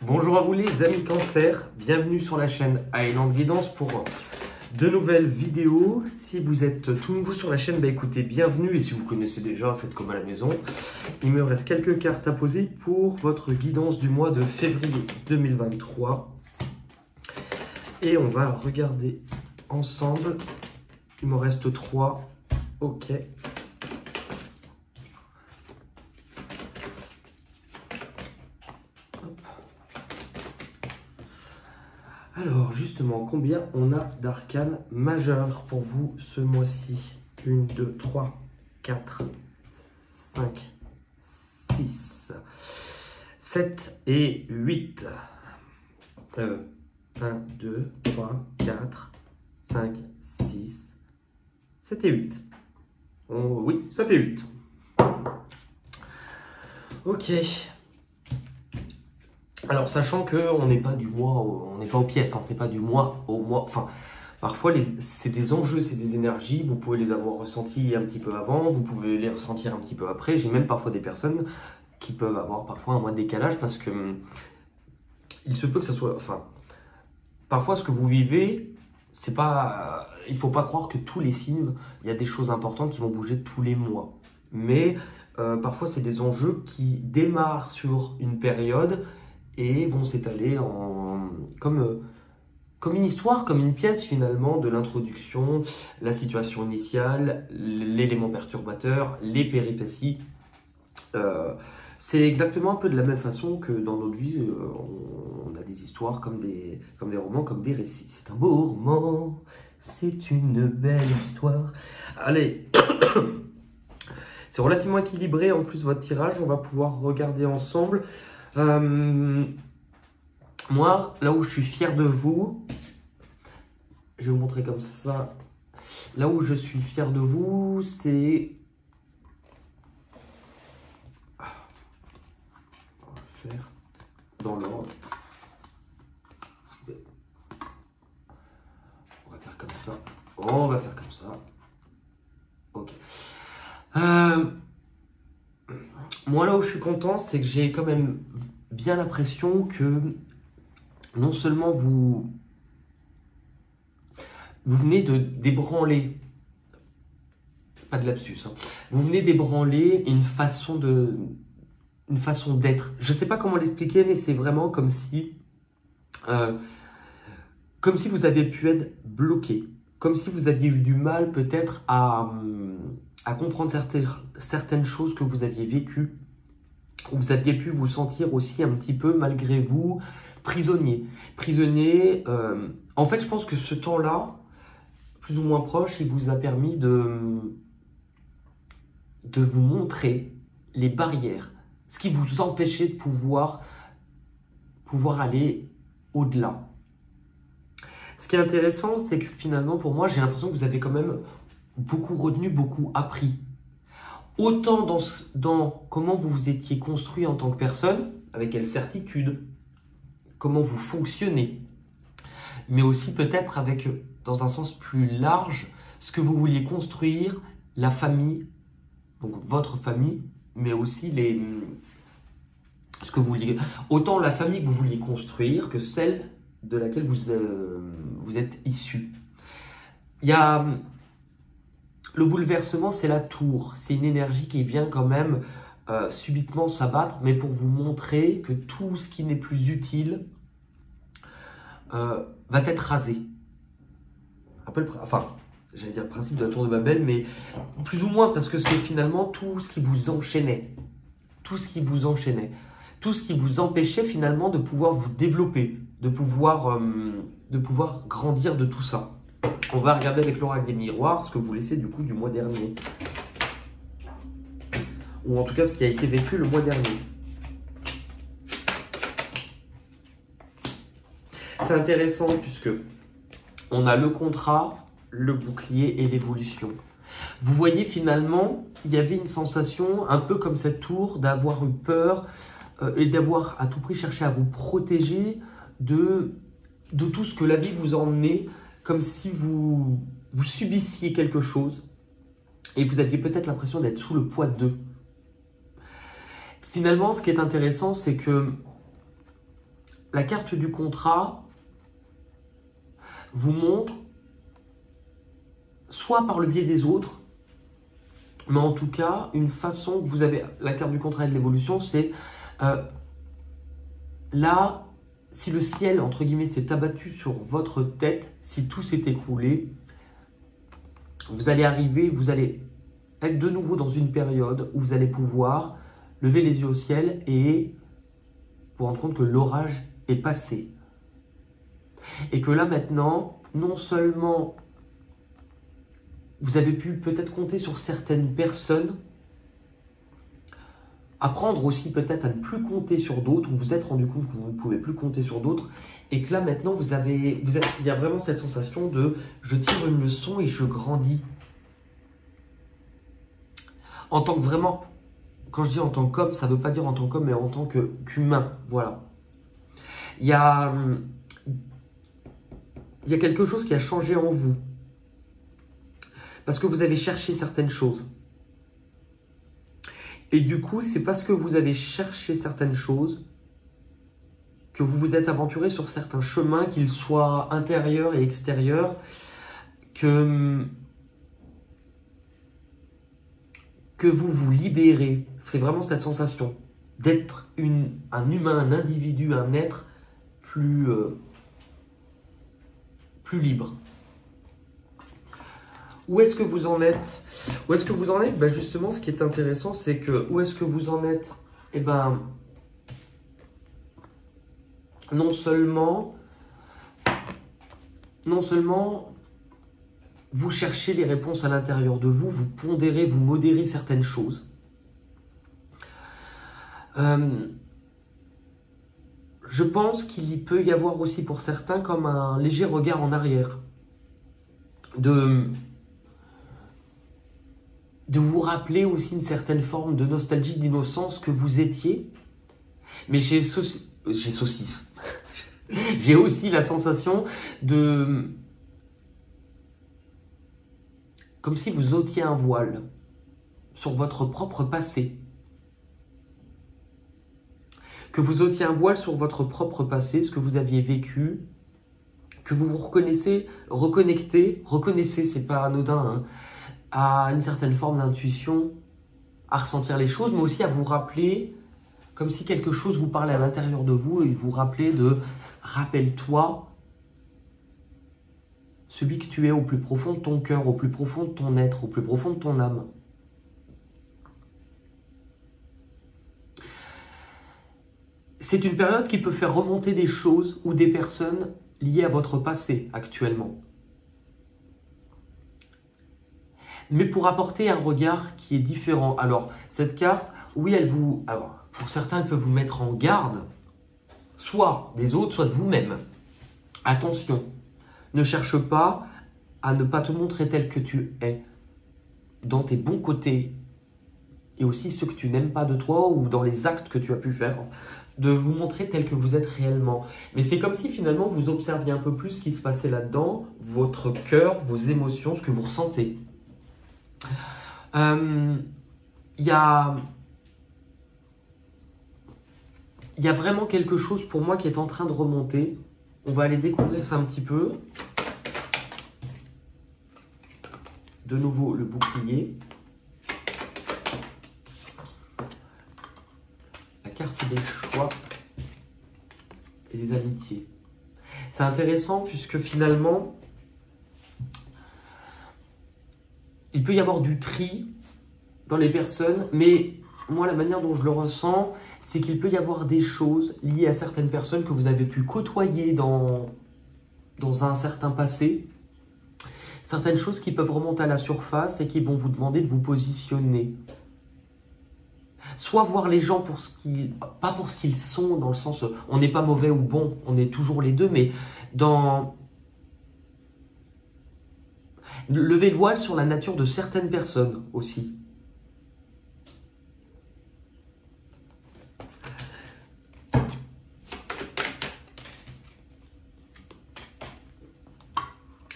Bonjour à vous les amis Cancer, bienvenue sur la chaîne Highland Guidance pour de nouvelles vidéos. Si vous êtes tout nouveau sur la chaîne, écoutez, bienvenue, et si vous connaissez déjà, faites comme à la maison. Il me reste quelques cartes à poser pour votre guidance du mois de février 2023. Et on va regarder ensemble. Il me reste 3. Ok. Alors justement, combien on a d'arcanes majeures pour vous ce mois-ci? 1, 2, 3, 4, 5, 6, 7 et 8. 1, 2, 3, 4, 5, 6, 7 et 8. Oh, oui, ça fait 8. Ok. Alors, sachant qu'on n'est pas du mois, on n'est pas aux pièces, hein, c'est pas du mois au mois. Enfin, parfois, c'est des enjeux, c'est des énergies. Vous pouvez les avoir ressentis un petit peu avant, vous pouvez les ressentir un petit peu après. J'ai même parfois des personnes qui peuvent avoir parfois un mois de décalage parce que il se peut que ça soit. Enfin, parfois, ce que vous vivez, c'est pas. Il faut pas croire que tous les signes, il y a des choses importantes qui vont bouger tous les mois. Mais parfois, c'est des enjeux qui démarrent sur une période et vont s'étaler comme une histoire, comme une pièce finalement de l'introduction, la situation initiale, l'élément perturbateur, les péripéties. C'est exactement un peu de la même façon que dans notre vie, on a des histoires comme des romans, comme des récits. C'est un beau roman, c'est une belle histoire. Allez, c'est relativement équilibré en plus votre tirage, on va pouvoir regarder ensemble. Moi, là où je suis fier de vous, je vais vous montrer comme ça. Là où je suis fier de vous, c'est... On va faire dans l'ordre. On va faire comme ça. On va faire comme ça. Ok. Moi, là où je suis content, c'est que j'ai quand même bien l'impression que non seulement vous venez de d'ébranler, pas de lapsus, hein, vous venez d'ébranler une façon d'être. Je ne sais pas comment l'expliquer, mais c'est vraiment comme si vous aviez pu être bloqué, comme si vous aviez eu du mal peut-être à comprendre certaines choses que vous aviez vécues. Vous aviez pu vous sentir aussi un petit peu, malgré vous, prisonnier. Prisonnier, en fait, je pense que ce temps-là, plus ou moins proche, il vous a permis de vous montrer les barrières, ce qui vous empêchait de pouvoir aller au-delà. Ce qui est intéressant, c'est que finalement, pour moi, j'ai l'impression que vous avez quand même beaucoup retenu, beaucoup appris. Autant dans comment vous vous étiez construit en tant que personne, avec quelle certitude, comment vous fonctionnez, mais aussi peut-être avec, dans un sens plus large, ce que vous vouliez construire, la famille, donc votre famille, mais aussi ce que vous vouliez, autant la famille que vous vouliez construire que celle de laquelle vous êtes issu. Il y a le bouleversement, c'est la tour, c'est une énergie qui vient quand même subitement s'abattre, mais pour vous montrer que tout ce qui n'est plus utile va être rasé. Enfin, j'allais dire le principe de la tour de Babel, mais plus ou moins, parce que c'est finalement tout ce qui vous enchaînait. Tout ce qui vous enchaînait. Tout ce qui vous empêchait finalement de pouvoir vous développer, de pouvoir grandir de tout ça. On va regarder avec l'oracle des miroirs ce que vous laissez du coup du mois dernier. Ou en tout cas ce qui a été vécu le mois dernier. C'est intéressant puisque on a le contrat, le bouclier et l'évolution. Vous voyez finalement, il y avait une sensation un peu comme cette tour d'avoir eu peur et d'avoir à tout prix cherché à vous protéger de tout ce que la vie vous emmenait, comme si vous subissiez quelque chose et vous aviez peut-être l'impression d'être sous le poids d'eux. Finalement, ce qui est intéressant, c'est que la carte du contrat vous montre, soit par le biais des autres, mais en tout cas, une façon que vous avez, la carte du contrat et de l'évolution, c'est là, si le ciel, entre guillemets, s'est abattu sur votre tête, si tout s'est écroulé, vous allez arriver, vous allez être de nouveau dans une période où vous allez pouvoir lever les yeux au ciel et vous rendre compte que l'orage est passé. Et que là maintenant, non seulement vous avez pu peut-être compter sur certaines personnes, apprendre aussi peut-être à ne plus compter sur d'autres, vous vous êtes rendu compte que vous ne pouvez plus compter sur d'autres, et que là maintenant il y a vraiment cette sensation de je tire une leçon et je grandis. En tant que vraiment, quand je dis en tant qu'homme, ça ne veut pas dire en tant qu'homme, mais en tant qu'humain, voilà. Il y a quelque chose qui a changé en vous. Parce que vous avez cherché certaines choses. Et du coup, c'est parce que vous avez cherché certaines choses que vous vous êtes aventuré sur certains chemins, qu'ils soient intérieurs et extérieurs, que vous vous libérez. C'est vraiment cette sensation d'être un humain, un individu, un être plus libre. Où est-ce que vous en êtes? Où est-ce que vous en êtes? Ben justement, ce qui est intéressant, c'est que où est-ce que vous en êtes? Eh ben, non seulement vous cherchez les réponses à l'intérieur de vous, vous pondérez, vous modérez certaines choses. Je pense qu'il peut y avoir aussi pour certains comme un léger regard en arrière. De vous rappeler aussi une certaine forme de nostalgie, d'innocence que vous étiez. Mais j'ai saucisse. J'ai aussi la sensation de... comme si vous ôtiez un voile sur votre propre passé. Que vous ôtiez un voile sur votre propre passé, ce que vous aviez vécu, que vous vous reconnaissez, reconnaissez, c'est pas anodin, hein, à une certaine forme d'intuition, à ressentir les choses, mais aussi à vous rappeler, comme si quelque chose vous parlait à l'intérieur de vous, et vous rappelez de « rappelle-toi celui que tu es au plus profond de ton cœur, au plus profond de ton être, au plus profond de ton âme ». C'est une période qui peut faire remonter des choses ou des personnes liées à votre passé actuellement. Mais pour apporter un regard qui est différent. Alors, cette carte, oui, alors, pour certains, elle peut vous mettre en garde, soit des autres, soit de vous-même. Attention, ne cherche pas à ne pas te montrer tel que tu es, dans tes bons côtés, et aussi ceux que tu n'aimes pas de toi, ou dans les actes que tu as pu faire, de vous montrer tel que vous êtes réellement. Mais c'est comme si finalement vous observiez un peu plus ce qui se passait là-dedans, votre cœur, vos émotions, ce que vous ressentez. Il y a vraiment quelque chose pour moi qui est en train de remonter. On va aller découvrir ça un petit peu. De nouveau, le bouclier. La carte des choix et des amitiés. C'est intéressant puisque finalement, il peut y avoir du tri dans les personnes, mais moi, la manière dont je le ressens, c'est qu'il peut y avoir des choses liées à certaines personnes que vous avez pu côtoyer dans un certain passé. Certaines choses qui peuvent remonter à la surface et qui vont vous demander de vous positionner. Soit voir les gens pour pas pour ce qu'ils sont, dans le sens, on n'est pas mauvais ou bon, on est toujours les deux, mais dans... lever le voile sur la nature de certaines personnes aussi.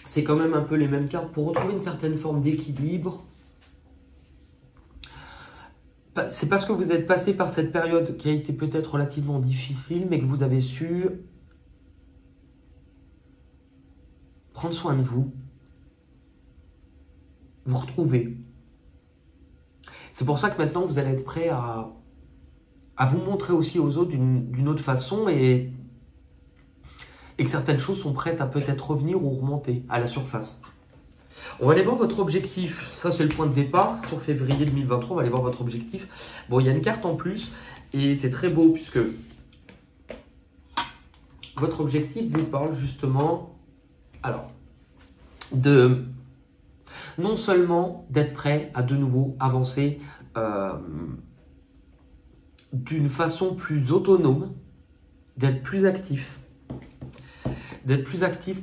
C'est quand même un peu les mêmes cartes pour retrouver une certaine forme d'équilibre. c'est parce que vous êtes passé par cette période qui a été peut-être relativement difficile, mais que vous avez su prendre soin de vous, vous retrouver. C'est pour ça que maintenant, vous allez être prêt à vous montrer aussi aux autres d'une autre façon et que certaines choses sont prêtes à peut-être revenir ou remonter à la surface. On va aller voir votre objectif. Ça, c'est le point de départ sur février 2023. On va aller voir votre objectif. Bon, il y a une carte en plus et c'est très beau puisque votre objectif vous parle justement, alors, de non seulement d'être prêt à de nouveau avancer d'une façon plus autonome, d'être plus actif,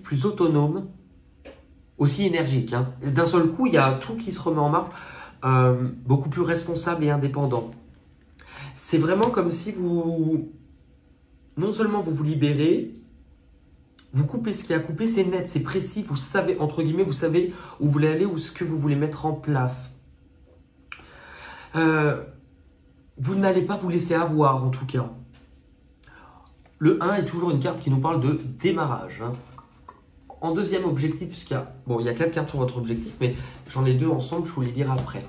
plus autonome, aussi énergique. Hein. D'un seul coup, il y a tout qui se remet en marche, beaucoup plus responsable et indépendant. C'est vraiment comme si vous, non seulement vous vous libérez, vous coupez ce qui a coupé, c'est net, c'est précis, vous savez, entre guillemets, vous savez où vous voulez aller ou ce que vous voulez mettre en place. Vous n'allez pas vous laisser avoir, en tout cas. Le 1 est toujours une carte qui nous parle de démarrage. Hein. En deuxième objectif, puisqu'il y a, bon, il y a 4 cartes sur votre objectif, mais j'en ai 2 ensemble, je vous les lire après.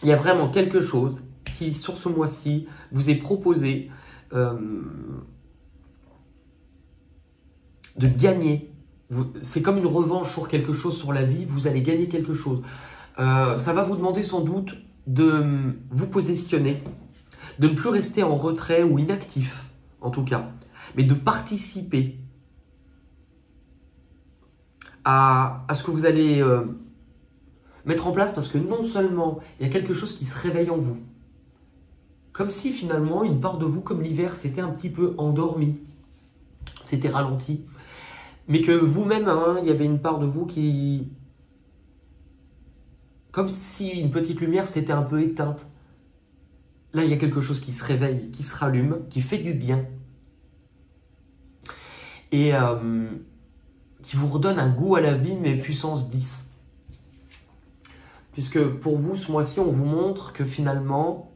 Il y a vraiment quelque chose qui, sur ce mois-ci, vous est proposé de gagner. C'est comme une revanche sur quelque chose, sur la vie, vous allez gagner quelque chose. Ça va vous demander sans doute de vous positionner, de ne plus rester en retrait ou inactif, en tout cas, mais de participer à ce que vous allez mettre en place, parce que non seulement il y a quelque chose qui se réveille en vous, comme si finalement une part de vous, comme l'hiver, s'était un petit peu endormi, s'était ralenti, mais que vous-même, hein, il y avait une part de vous qui... Comme si une petite lumière s'était un peu éteinte. Là, il y a quelque chose qui se réveille, qui se rallume, qui fait du bien. Et qui vous redonne un goût à la vie, mais puissance 10. Puisque pour vous, ce mois-ci, on vous montre que finalement,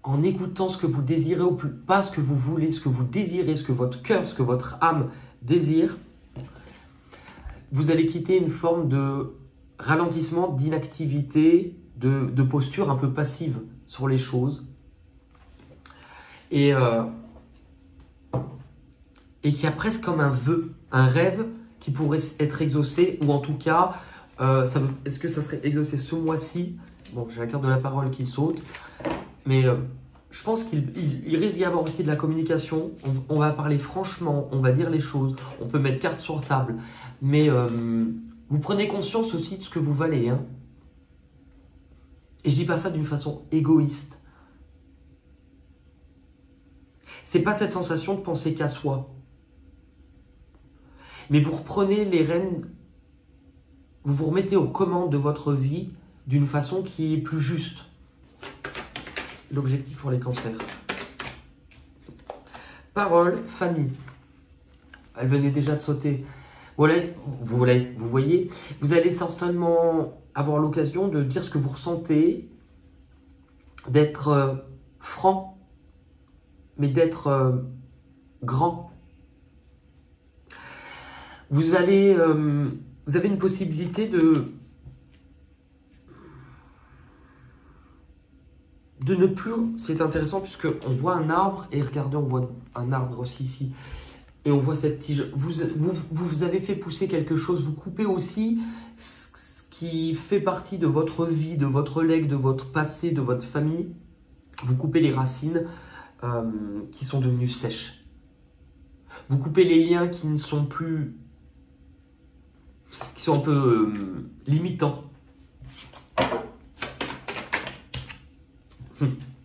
en écoutant ce que vous désirez, ou plus, pas ce que vous voulez, ce que vous désirez, ce que votre cœur, ce que votre âme désire, vous allez quitter une forme de ralentissement, d'inactivité, de posture un peu passive sur les choses. Et qu'il y a presque comme un vœu, un rêve qui pourrait être exaucé, ou en tout cas, est-ce que ça serait exaucé ce mois-ci? Bon, j'ai la carte de la parole qui saute, mais je pense qu'il risque d'y avoir aussi de la communication. On va parler franchement, on va dire les choses, on peut mettre carte sur table, mais vous prenez conscience aussi de ce que vous valez. Hein. Et je dis pas ça d'une façon égoïste. C'est pas cette sensation de penser qu'à soi. Mais vous reprenez les rênes, vous vous remettez aux commandes de votre vie d'une façon qui est plus juste. L'objectif pour les cancers. Parole, famille. Elle venait déjà de sauter. Vous voyez, vous allez certainement avoir l'occasion de dire ce que vous ressentez, d'être franc, mais d'être grand. Vous avez une possibilité de ne plus, c'est intéressant puisque on voit un arbre, et regardez, on voit un arbre aussi ici, et on voit cette tige. Vous avez fait pousser quelque chose, vous coupez aussi ce qui fait partie de votre vie, de votre legs, de votre passé, de votre famille. Vous coupez les racines qui sont devenues sèches. Vous coupez les liens qui ne sont plus, qui sont un peu limitants.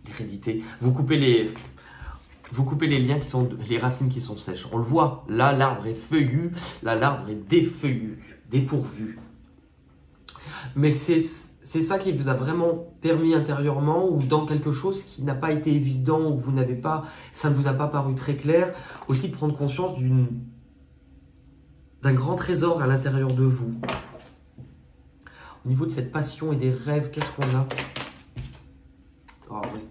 L'hérédité. Vous coupez les liens qui sont, les racines qui sont sèches. On le voit. Là, l'arbre est feuillu. Là, l'arbre est défeuillu, dépourvu. Mais c'est ça qui vous a vraiment permis intérieurement, ou dans quelque chose qui n'a pas été évident, ou vous n'avez pas, ça ne vous a pas paru très clair, aussi de prendre conscience d'un grand trésor à l'intérieur de vous. Au niveau de cette passion et des rêves, qu'est-ce qu'on a? Oh, oui.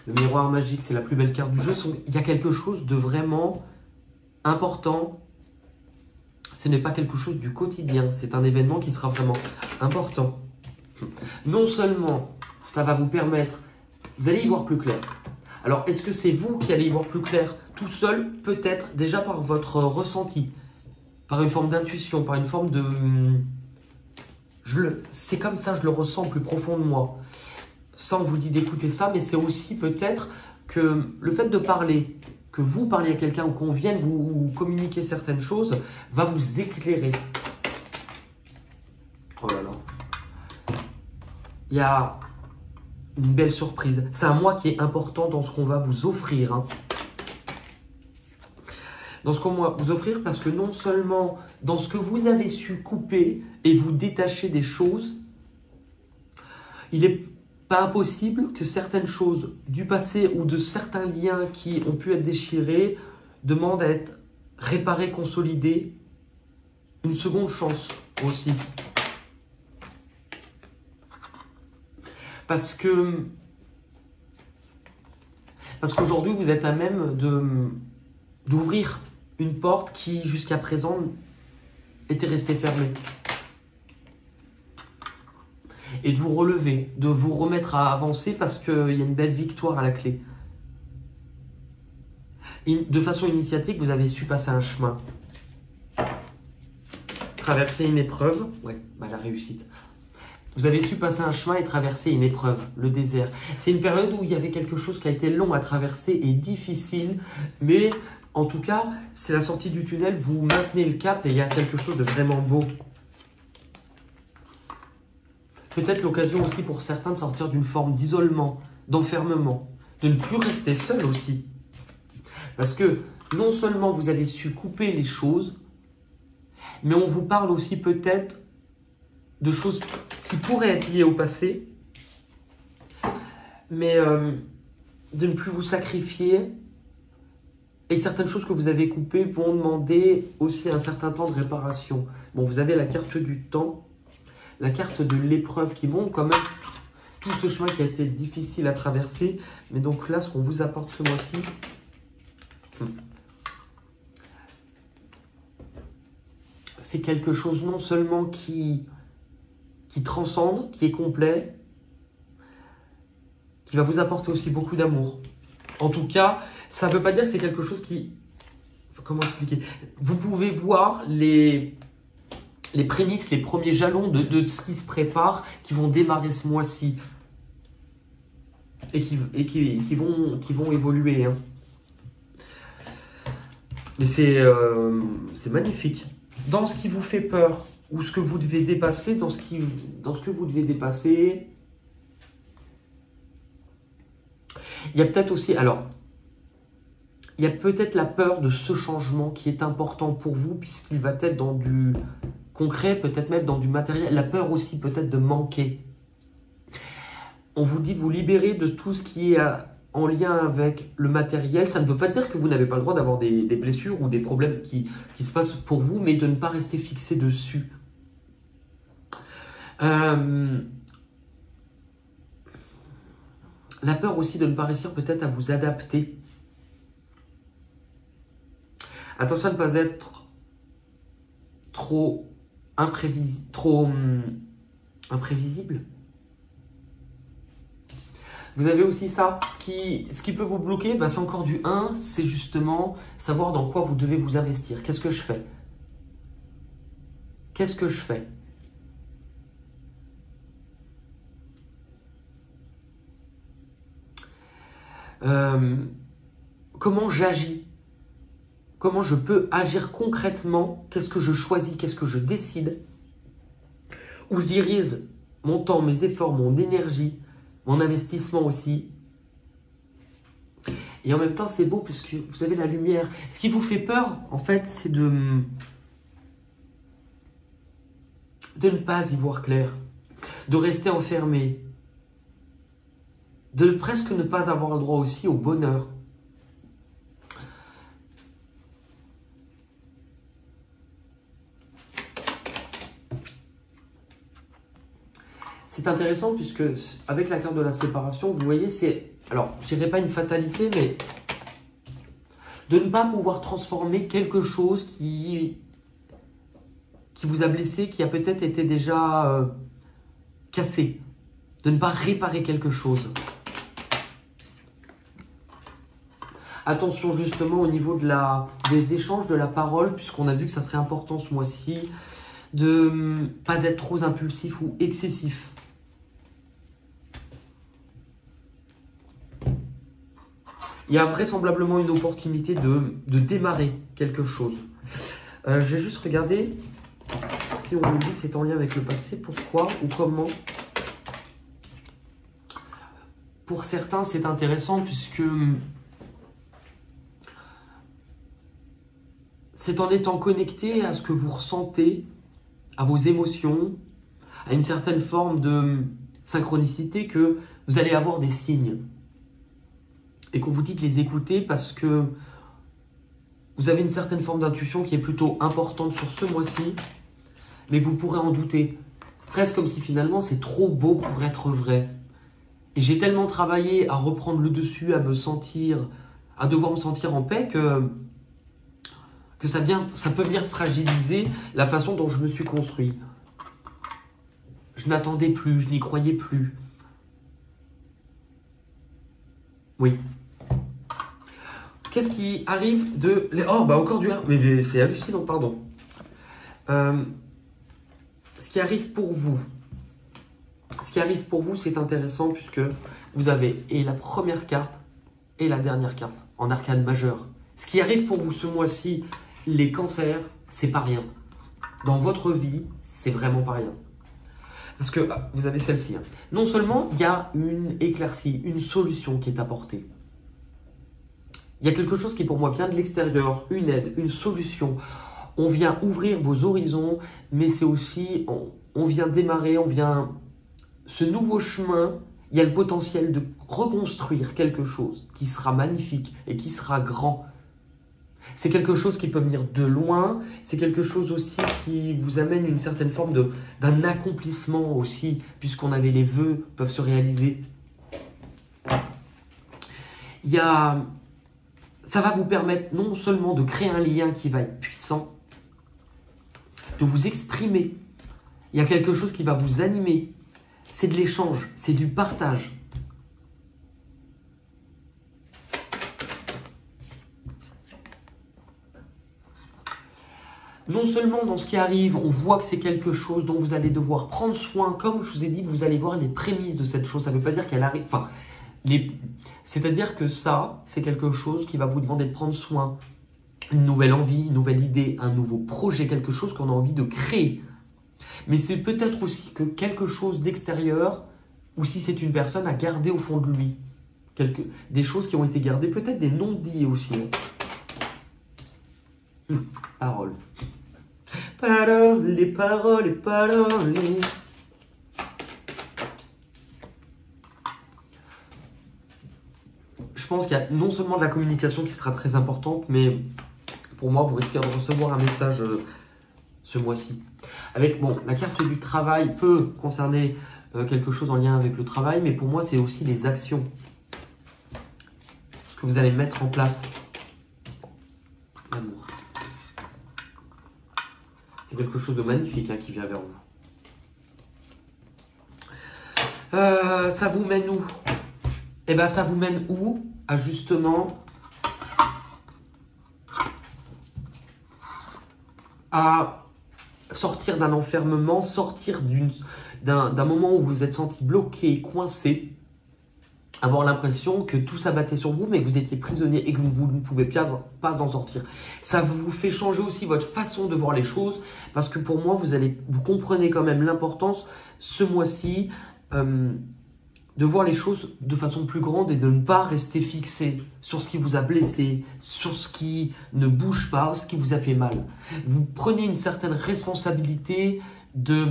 Le miroir magique, c'est la plus belle carte du jeu. Il y a quelque chose de vraiment important. Ce n'est pas quelque chose du quotidien. C'est un événement qui sera vraiment important. Non seulement ça va vous permettre, vous allez y voir plus clair. Alors, est-ce que c'est vous qui allez y voir plus clair tout seul? Peut-être déjà par votre ressenti, par une forme d'intuition, par une forme de... C'est comme ça, je le ressens au plus profond de moi. Ça, on vous dit d'écouter ça, mais c'est aussi peut-être que le fait de parler, que vous parliez à quelqu'un ou qu'on vienne vous communiquer certaines choses, va vous éclairer. Oh là là. Il y a une belle surprise. C'est un mois qui est important dans ce qu'on va vous offrir. Hein. Dans ce qu'on va vous offrir, parce que non seulement dans ce que vous avez su couper et vous détacher des choses, il n'est pas impossible que certaines choses du passé ou de certains liens qui ont pu être déchirés demandent à être réparés, consolidés. Une seconde chance aussi. Parce qu'aujourd'hui, vous êtes à même d'ouvrir une porte qui, jusqu'à présent, était restée fermée. Et de vous relever, de vous remettre à avancer parce qu'il y a une belle victoire à la clé. De façon initiatique, vous avez su passer un chemin. Traverser une épreuve, ouais, bah la réussite. Vous avez su passer un chemin et traverser une épreuve, le désert. C'est une période où il y avait quelque chose qui a été long à traverser et difficile, mais en tout cas, c'est la sortie du tunnel, vous maintenez le cap et il y a quelque chose de vraiment beau. Peut-être l'occasion aussi pour certains de sortir d'une forme d'isolement, d'enfermement, de ne plus rester seul aussi. Parce que non seulement vous avez su couper les choses, mais on vous parle aussi peut-être de choses qui pourraient être liées au passé, mais de ne plus vous sacrifier et que certaines choses que vous avez coupées vont demander aussi un certain temps de réparation. Bon, vous avez la carte du temps, la carte de l'épreuve qui montre quand même tout ce chemin qui a été difficile à traverser. Mais donc là, ce qu'on vous apporte ce mois-ci, c'est quelque chose non seulement qui transcende, qui est complet, qui va vous apporter aussi beaucoup d'amour. En tout cas, ça ne veut pas dire que c'est quelque chose qui... Comment expliquer? Vous pouvez voir les prémices, les premiers jalons de ce qui se prépare, qui vont démarrer ce mois-ci et qui vont évoluer. Hein. Mais c'est magnifique. Dans ce qui vous fait peur, ou ce que vous devez dépasser, dans ce que vous devez dépasser, il y a peut-être aussi, alors, il y a peut-être la peur de ce changement qui est important pour vous, puisqu'il va être dans du concret, peut-être même dans du matériel. La peur aussi peut-être de manquer. On vous dit de vous libérer de tout ce qui est en lien avec le matériel. Ça ne veut pas dire que vous n'avez pas le droit d'avoir des blessures ou des problèmes qui se passent pour vous, mais de ne pas rester fixé dessus. La peur aussi de ne pas réussir peut-être à vous adapter. Attention à ne pas être trop imprévisible. Vous avez aussi ça. Ce qui peut vous bloquer, bah, c'est encore du 1. C'est justement savoir dans quoi vous devez vous investir. Qu'est-ce que je fais? Qu'est-ce que je fais? Comment j'agis? Comment je peux agir concrètement? Qu'est-ce que je choisis? Qu'est-ce que je décide? Où je dirige mon temps, mes efforts, mon énergie, mon investissement aussi. Et en même temps, c'est beau puisque vous avez la lumière. Ce qui vous fait peur, en fait, c'est de ne pas y voir clair, de rester enfermé, de presque ne pas avoir le droit aussi au bonheur. c'est intéressant puisque avec la carte de la séparation, vous voyez, c'est, alors je dirais pas une fatalité, mais de ne pas pouvoir transformer quelque chose qui vous a blessé, qui a peut-être été déjà cassé, de ne pas réparer quelque chose. Attention justement au niveau des échanges de la parole, puisqu'on a vu que ça serait important ce mois-ci de ne pas être trop impulsif ou excessif. Il y a vraisemblablement une opportunité de démarrer quelque chose. Je vais juste regarder si on nous dit que c'est en lien avec le passé, pourquoi ou comment. Pour certains, c'est intéressant puisque c'est en étant connecté à ce que vous ressentez, à vos émotions, à une certaine forme de synchronicité que vous allez avoir des signes. Et qu'on vous dit de les écouter parce que vous avez une certaine forme d'intuition qui est plutôt importante sur ce mois-ci, mais vous pourrez en douter. Presque comme si finalement c'est trop beau pour être vrai. Et j'ai tellement travaillé à reprendre le dessus, à devoir me sentir en paix que ça peut venir fragiliser la façon dont je me suis construit. Je n'attendais plus, je n'y croyais plus. Oui. Qu'est-ce qui arrive de... Oh, bah encore du 1. Mais c'est hallucinant, pardon. Ce qui arrive pour vous. Ce qui arrive pour vous, c'est intéressant puisque vous avez et la première carte et la dernière carte en arcane majeur. Ce qui arrive pour vous ce mois-ci, les cancers, c'est pas rien. Dans votre vie, c'est vraiment pas rien. Parce que vous avez celle-ci. Hein. Non seulement il y a une éclaircie, une solution qui est apportée. Il y a quelque chose qui pour moi vient de l'extérieur, une aide, une solution. On vient ouvrir vos horizons, mais c'est aussi, on vient démarrer, ce nouveau chemin, il y a le potentiel de reconstruire quelque chose qui sera magnifique et qui sera grand. C'est quelque chose qui peut venir de loin, c'est quelque chose aussi qui vous amène une certaine forme d'un accomplissement aussi, puisqu'on avait les vœux peuvent se réaliser. Ça va vous permettre non seulement de créer un lien qui va être puissant, de vous exprimer. Il y a quelque chose qui va vous animer. C'est de l'échange, c'est du partage. Non seulement dans ce qui arrive, on voit que c'est quelque chose dont vous allez devoir prendre soin. Comme je vous ai dit, vous allez voir les prémices de cette chose. Ça ne veut pas dire qu'elle arrive... Enfin, c'est-à-dire que ça, c'est quelque chose qui va vous demander de prendre soin. Une nouvelle envie, une nouvelle idée, un nouveau projet, quelque chose qu'on a envie de créer. Mais c'est peut-être aussi que quelque chose d'extérieur, ou si c'est une personne, à garder au fond de lui. Des choses qui ont été gardées, peut-être des non-dits aussi. Paroles. Paroles, les paroles, les paroles. Je pense qu'il y a non seulement de la communication qui sera très importante, mais pour moi, vous risquez de recevoir un message ce mois-ci. Avec, bon, la carte du travail peut concerner quelque chose en lien avec le travail, mais pour moi, c'est aussi les actions. Ce que vous allez mettre en place. L'amour. C'est quelque chose de magnifique hein, qui vient vers vous. Ça vous mène où? Eh bien, ça vous mène où? À justement à sortir d'un enfermement, sortir d'un moment où vous vous êtes senti bloqué, coincé, avoir l'impression que tout s'abattait sur vous, mais que vous étiez prisonnier et que vous ne pouvez pas en sortir. Ça vous fait changer aussi votre façon de voir les choses, parce que pour moi, vous comprenez quand même l'importance, ce mois-ci, de voir les choses de façon plus grande et de ne pas rester fixé sur ce qui vous a blessé, sur ce qui ne bouge pas, ce qui vous a fait mal. Vous prenez une certaine responsabilité de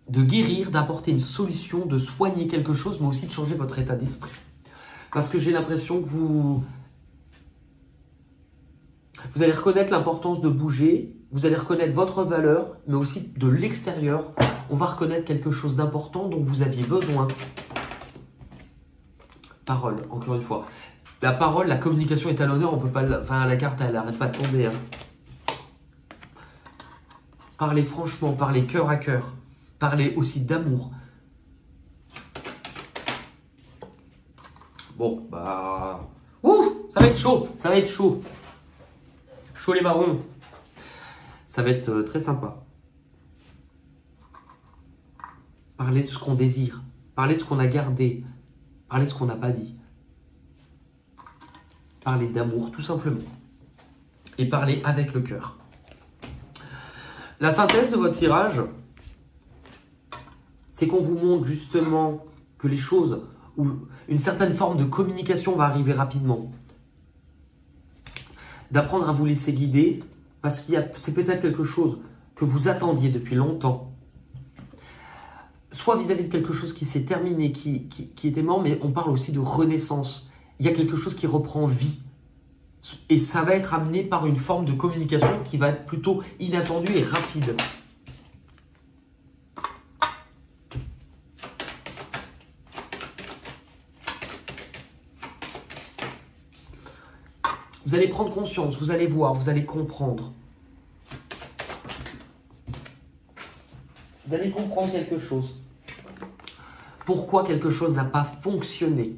guérir, d'apporter une solution, de soigner quelque chose, mais aussi de changer votre état d'esprit. Parce que j'ai l'impression que Vous allez reconnaître l'importance de bouger, vous allez reconnaître votre valeur, mais aussi de l'extérieur. On va reconnaître quelque chose d'important dont vous aviez besoin. Parole, encore une fois. La parole, la communication est à l'honneur, on peut pas... Enfin, la carte, elle n'arrête pas de tomber. Hein. Parlez franchement, parlez cœur à cœur. Parlez aussi d'amour. Bon, bah... Ouh, ça va être chaud, ça va être chaud. Chaud les marrons. Ça va être très sympa. Parlez de ce qu'on désire. Parlez de ce qu'on a gardé. Parlez de ce qu'on n'a pas dit. Parlez d'amour, tout simplement. Et parlez avec le cœur. La synthèse de votre tirage, c'est qu'on vous montre justement que les choses, où une certaine forme de communication va arriver rapidement. D'apprendre à vous laisser guider, parce que c'est peut-être quelque chose que vous attendiez depuis longtemps. Soit vis-à-vis de quelque chose qui s'est terminé, qui était mort, mais on parle aussi de renaissance. Il y a quelque chose qui reprend vie. Et ça va être amené par une forme de communication qui va être plutôt inattendue et rapide. Vous allez prendre conscience, vous allez voir, vous allez comprendre. Vous allez comprendre quelque chose. Pourquoi quelque chose n'a pas fonctionné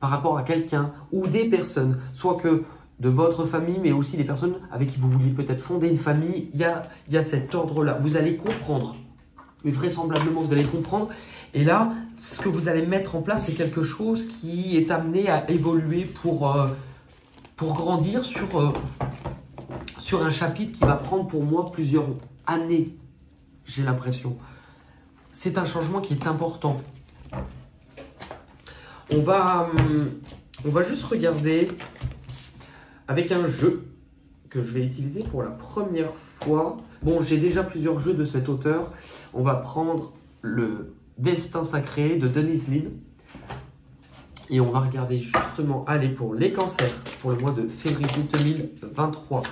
par rapport à quelqu'un ou des personnes, soit que de votre famille, mais aussi des personnes avec qui vous vouliez peut-être fonder une famille. Il y a cet ordre-là. Vous allez comprendre. Mais vraisemblablement, vous allez comprendre. Et là, ce que vous allez mettre en place, c'est quelque chose qui est amené à évoluer pour grandir sur un chapitre qui va prendre pour moi plusieurs années, j'ai l'impression. C'est un changement qui est important. On va juste regarder avec un jeu que je vais utiliser pour la première fois. Bon, j'ai déjà plusieurs jeux de cet auteur. On va prendre le Destin sacré de Denise Linn. Et on va regarder justement, allez, pour les cancers, pour le mois de février 2023.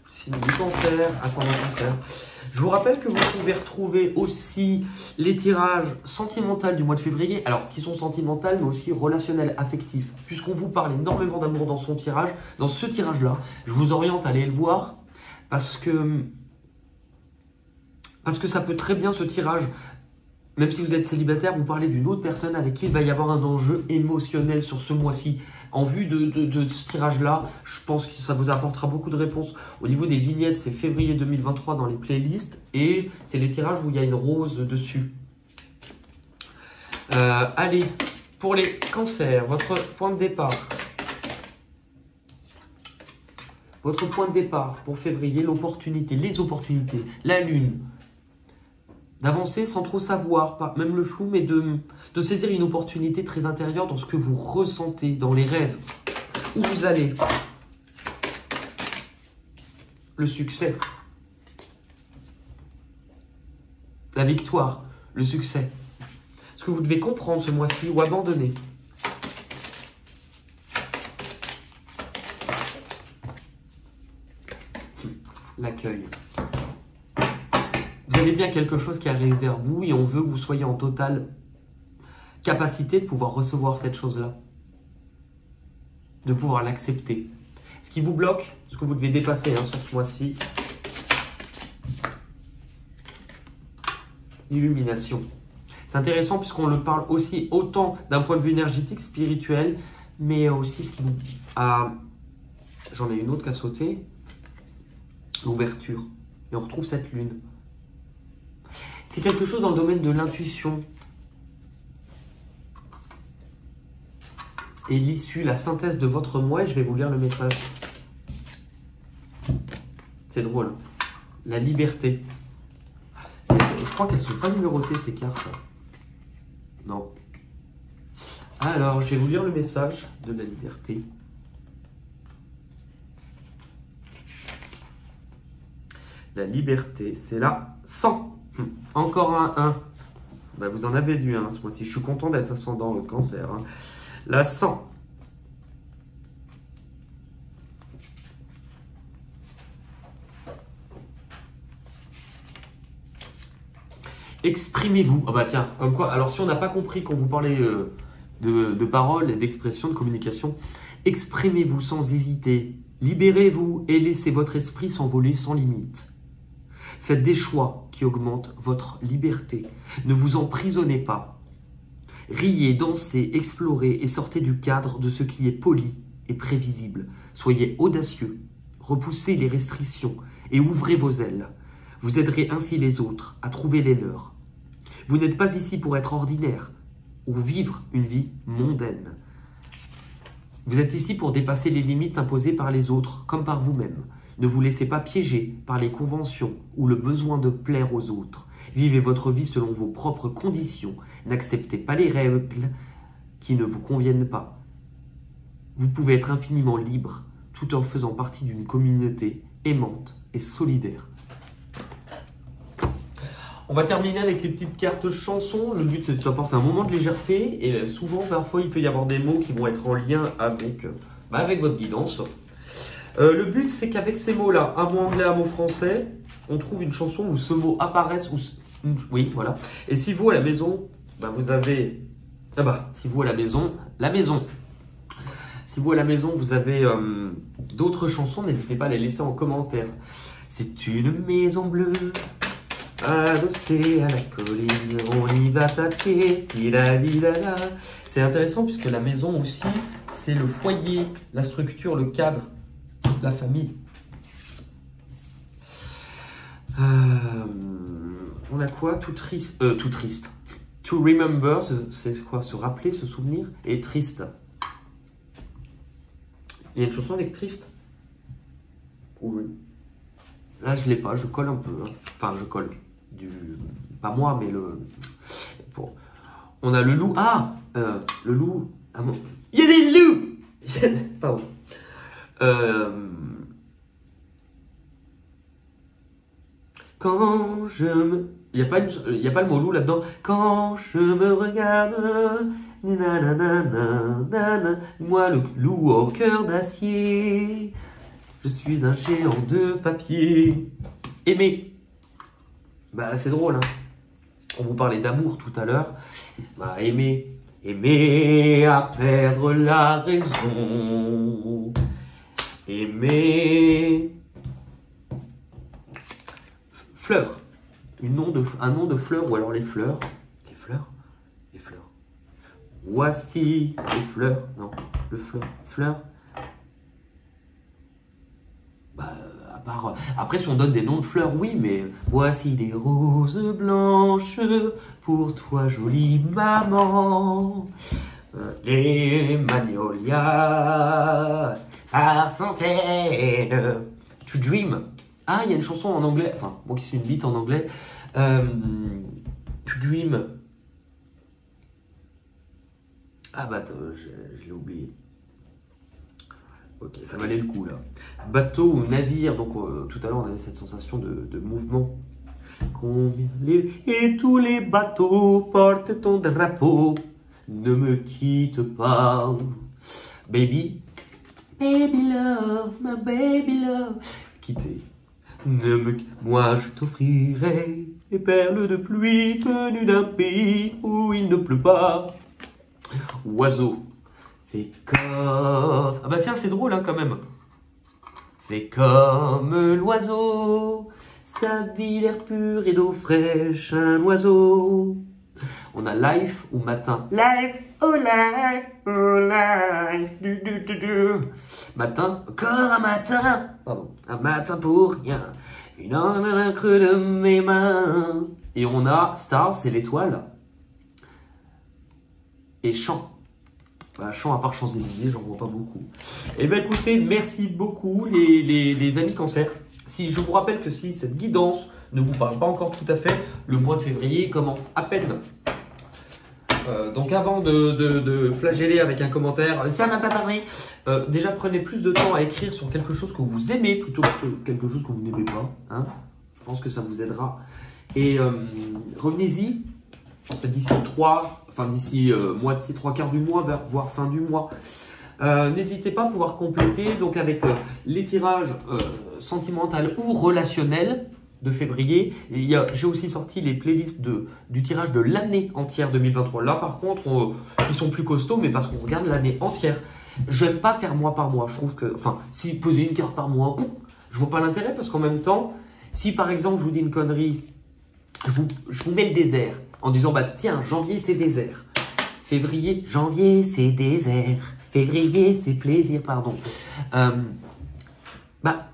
Signe du cancer, ascendant cancer. Je vous rappelle que vous pouvez retrouver aussi les tirages sentimentaux du mois de février, alors qui sont sentimentaux mais aussi relationnels, affectifs. Puisqu'on vous parle énormément d'amour dans son tirage, dans ce tirage-là, je vous oriente à aller le voir parce que ça peut très bien ce tirage, même si vous êtes célibataire, vous parlez d'une autre personne avec qui il va y avoir un enjeu émotionnel sur ce mois-ci. En vue de ce tirage-là, je pense que ça vous apportera beaucoup de réponses. Au niveau des vignettes, c'est février 2023 dans les playlists et c'est les tirages où il y a une rose dessus. Allez, pour les cancers, votre point de départ. Votre point de départ pour février, l'opportunité, les opportunités, la lune. D'avancer sans trop savoir, pas même le flou, mais de saisir une opportunité très intérieure dans ce que vous ressentez, dans les rêves. Où vous allez. Le succès. La victoire. Le succès. Ce que vous devez comprendre ce mois-ci ou abandonner. L'accueil. Vous avez bien quelque chose qui arrive vers vous et on veut que vous soyez en totale capacité de pouvoir recevoir cette chose-là. De pouvoir l'accepter. Ce qui vous bloque, ce que vous devez dépasser sur ce mois-ci. L'illumination. C'est intéressant puisqu'on le parle aussi autant d'un point de vue énergétique, spirituel, mais aussi ce qui vous... J'en ai une autre qui a sauté. L'ouverture. Et on retrouve cette lune. C'est quelque chose dans le domaine de l'intuition. Et l'issue, la synthèse de votre moi, je vais vous lire le message. C'est drôle. Hein. La liberté. Je crois qu'elles ne sont pas numérotées ces cartes. Non. Alors, je vais vous lire le message de la liberté. La liberté, c'est là 100. Encore un 1. Bah, vous en avez du 1 ce mois-ci. Je suis content d'être ascendant le Cancer. Hein. La 100. Exprimez-vous. Ah bah tiens, comme quoi. Alors si on n'a pas compris quand vous parlez de paroles et d'expression, de communication, exprimez-vous sans hésiter. Libérez-vous et laissez votre esprit s'envoler sans limite. Faites des choix qui augmentent votre liberté. Ne vous emprisonnez pas. Riez, dansez, explorez et sortez du cadre de ce qui est poli et prévisible. Soyez audacieux, repoussez les restrictions et ouvrez vos ailes. Vous aiderez ainsi les autres à trouver les leurs. Vous n'êtes pas ici pour être ordinaire ou vivre une vie mondaine. Vous êtes ici pour dépasser les limites imposées par les autres comme par vous-même. Ne vous laissez pas piéger par les conventions ou le besoin de plaire aux autres. Vivez votre vie selon vos propres conditions. N'acceptez pas les règles qui ne vous conviennent pas. Vous pouvez être infiniment libre tout en faisant partie d'une communauté aimante et solidaire. On va terminer avec les petites cartes chansons. Le but, c'est que ça apporte un moment de légèreté. Et souvent, parfois, il peut y avoir des mots qui vont être en lien avec, avec votre guidance. Le but, c'est qu'avec ces mots-là, un mot anglais, un mot français, on trouve une chanson où ce mot apparaisse. Oui, voilà. Et si vous, à la maison, vous avez... si vous, à la maison... Si vous, à la maison, vous avez d'autres chansons, n'hésitez pas à les laisser en commentaire. C'est une maison bleue, adossée à la colline, on y va taper, tira-di-da-da. C'est intéressant puisque la maison aussi, c'est le foyer, la structure, le cadre, la famille. On a quoi? Tout triste. To remember, c'est quoi? Se rappeler, se souvenir. Et triste. Il y a une chanson avec triste? Oui. Là, je l'ai pas, je colle un peu. Hein. Enfin, je colle. Pas moi, mais le... Bon. On a le loup. Ah le loup. Ah, bon. Il y a des loups. Pardon. Quand je me... Il n'y a pas le mot loup là-dedans. Quand je me regarde... Moi, le loup au cœur d'acier... Je suis un géant de papier. Aimer. C'est drôle, hein. On vous parlait d'amour tout à l'heure. Aimer. Aimer à perdre la raison. Aimer. Fleur. Un nom de fleur ou alors les fleurs. Les fleurs. Les fleurs. Voici les fleurs. Non, le fleur. Fleur. Après, si on donne des noms de fleurs, oui, mais voici des roses blanches pour toi, jolie maman. Les magnolias par centaines. To dream. Ah, il y a une chanson en anglais, enfin, moi qui suis une bite en anglais. To dream. Ah, je l'ai oublié. Ok, ça valait le coup là. Bateau ou navire, donc tout à l'heure on avait cette sensation de mouvement. Et tous les bateaux portent ton drapeau, ne me quitte pas. Baby, baby love, my baby love. Quitter. Moi je t'offrirai des perles de pluie venues d'un pays où il ne pleut pas. Oiseau. Fais comme... Ah tiens, c'est drôle hein, quand même. Fais comme l'oiseau, sa vie d'air pur et d'eau fraîche, un oiseau. On a life ou matin. Life, oh life, oh life. Matin, encore un matin. Pardon, un matin pour rien. Une encre de mes mains. Et on a star, c'est l'étoile. Et chant. Chant à part Champs-Élysées, j'en vois pas beaucoup. Eh bien écoutez, merci beaucoup les amis Cancer. Si je vous rappelle que si cette guidance ne vous parle pas encore tout à fait, le mois de février commence à peine. Donc avant de flageller avec un commentaire, ça m'a pas parlé. Déjà prenez plus de temps à écrire sur quelque chose que vous aimez plutôt que quelque chose que vous n'aimez pas. Hein, je pense que ça vous aidera. Et revenez-y d'ici moitié, 3/4 du mois, voire fin du mois. N'hésitez pas à pouvoir compléter donc avec les tirages sentimentaux ou relationnels de février. J'ai aussi sorti les playlists du tirage de l'année entière 2023. Là, par contre, ils sont plus costauds, mais parce qu'on regarde l'année entière. Je n'aime pas faire mois par mois. Je trouve que, enfin, si poser une carte par mois, je vois pas l'intérêt parce qu'en même temps, si par exemple je vous dis une connerie, je vous mets le désert en disant bah tiens, janvier c'est désert, février, janvier c'est désert, février c'est plaisir, pardon. Bah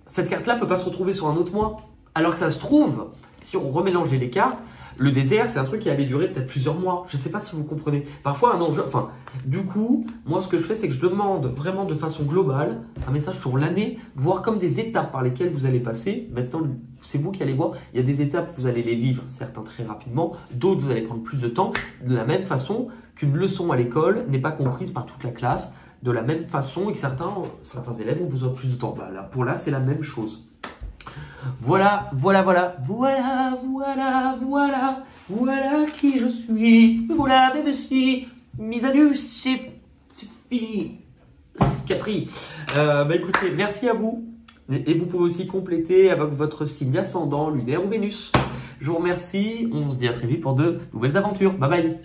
cette carte-là peut pas se retrouver sur un autre mois. Alors que ça se trouve, si on remélangeait les cartes, le désert, c'est un truc qui allait durer peut-être plusieurs mois. Je ne sais pas si vous comprenez. Parfois, un enjeu. Enfin, du coup, moi, ce que je fais, c'est que je demande vraiment de façon globale un message sur l'année, voir comme des étapes par lesquelles vous allez passer. Maintenant, c'est vous qui allez voir. Il y a des étapes, vous allez les vivre, certains très rapidement, d'autres, vous allez prendre plus de temps. De la même façon qu'une leçon à l'école n'est pas comprise par toute la classe. De la même façon et que certains élèves ont besoin de plus de temps. Bah, là, c'est la même chose. Voilà qui je suis. Voilà, même si mise à nu, c'est fini. Capri. Bah écoutez, merci à vous. Et vous pouvez aussi compléter avec votre signe ascendant, lunaire ou Vénus. Je vous remercie. On se dit à très vite pour de nouvelles aventures. Bye bye.